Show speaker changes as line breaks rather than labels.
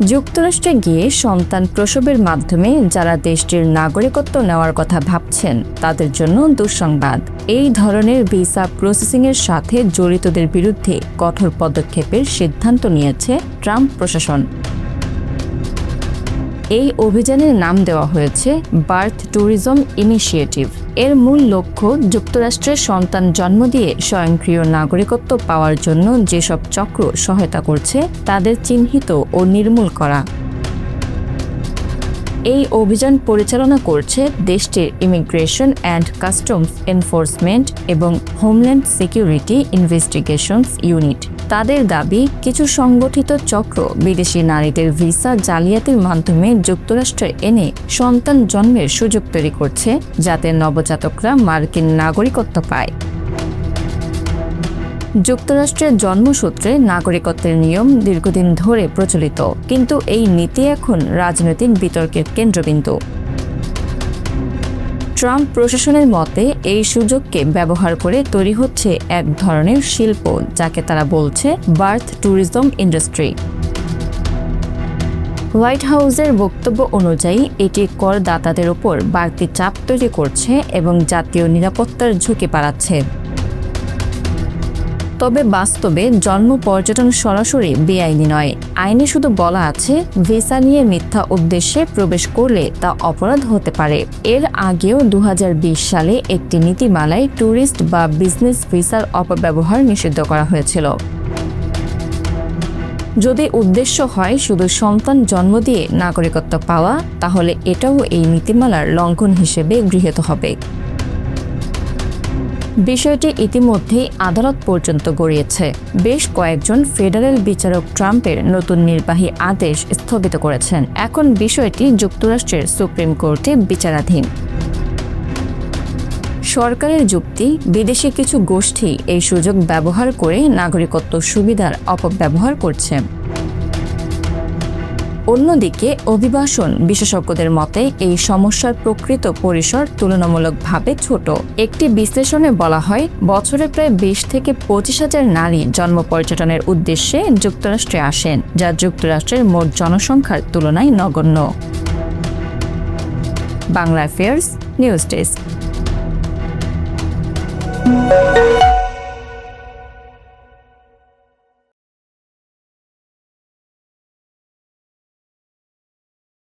যুক্তরাষ্ট্রে গিয়ে সন্তান প্রসবের মাধ্যমে যারা দেশটির নাগরিকত্ব নেওয়ার কথা ভাবছেন তাদের জন্য দুঃসংবাদ। এই ধরনের ভিসা প্রসেসিংয়ের সাথে জড়িতদের বিরুদ্ধে কঠোর পদক্ষেপের সিদ্ধান্ত নিয়েছে ট্রাম্প প্রশাসন। এই অভিযানের নাম দেওয়া হয়েছে বার্থ ট্যুরিজম ইনিশিয়েটিভ। এর মূল লক্ষ্য যুক্তরাষ্ট্রে সন্তান জন্ম দিয়ে স্বয়ংক্রিয় নাগরিকত্ব পাওয়ার জন্য যেসব চক্র সহায়তা করছে তাদের চিহ্নিত ও নির্মূল করা। এই অভিযান পরিচালনা করছে দেশটির ইমিগ্রেশন অ্যান্ড কাস্টমস এনফোর্সমেন্ট এবং হোমল্যান্ড সিকিউরিটি ইনভেস্টিগেশনস ইউনিট। তাদের দাবি, কিছু সংগঠিত চক্র বিদেশি নারীদের ভিসা জালিয়াতির মাধ্যমে যুক্তরাষ্ট্রে এনে সন্তান জন্মের সুযোগ তৈরি করছে, যাতে নবজাতকরা মার্কিন নাগরিকত্ব পায়। যুক্তরাষ্ট্রের জন্মসূত্রে নাগরিকত্বের নিয়ম দীর্ঘদিন ধরে প্রচলিত, কিন্তু এই নীতি এখন রাজনৈতিক বিতর্কের কেন্দ্রবিন্দু। ট্রাম্প প্রশাসনের মতে এই সুযোগকে ব্যবহার করে তৈরি হচ্ছে এক ধরনের শিল্প, যাকে তারা বলছে বার্থ ট্যুরিজম ইন্ডাস্ট্রি। হোয়াইট হাউসের বক্তব্য অনুযায়ী এটি করদাতাদের ওপর বাড়তি চাপ তৈরি করছে এবং জাতীয় নিরাপত্তার ঝুঁকি বাড়াচ্ছে। তবে বাস্তবে জন্ম পর্যটন সরাসরি বেআইনি নয়। আইনে শুধু বলা আছে, ভিসা নিয়ে মিথ্যা উদ্দেশ্যে প্রবেশ করলে তা অপরাধ হতে পারে। এর আগেও 2020 সালে একটি নীতিমালায় ট্যুরিস্ট বা বিজনেস ভিসার অপব্যবহার নিষিদ্ধ করা হয়েছিল। যদি উদ্দেশ্য হয় শুধু সন্তান জন্ম দিয়ে নাগরিকত্ব পাওয়া, তাহলে এটাও এই নীতিমালার লঙ্ঘন হিসেবে গৃহীত হবে। বিষয়টি ইতিমধ্যেই আদালত পর্যন্ত গড়িয়েছে। বেশ কয়েকজন ফেডারেল বিচারক ট্রাম্পের নতুন নির্বাহী আদেশ স্থগিত করেছেন। এখন বিষয়টি যুক্তরাষ্ট্রের সুপ্রিম কোর্টে বিচারাধীন। সরকারের যুক্তি, বিদেশি কিছু গোষ্ঠী এই সুযোগ ব্যবহার করে নাগরিকত্ব সুবিধার অপব্যবহার করছে। অন্যদিকে অভিবাসন বিশেষজ্ঞদের মতে এই সমস্যার প্রকৃত পরিসর তুলনামূলকভাবে ছোট। একটি বিশ্লেষণে বলা হয়, বছরে প্রায় 20 থেকে 25 হাজার নারী জন্ম পর্যটনের উদ্দেশ্যে যুক্তরাষ্ট্রে আসেন, যা যুক্তরাষ্ট্রের মোট জনসংখ্যার তুলনায় নগণ্য। Bangla affairs news desk.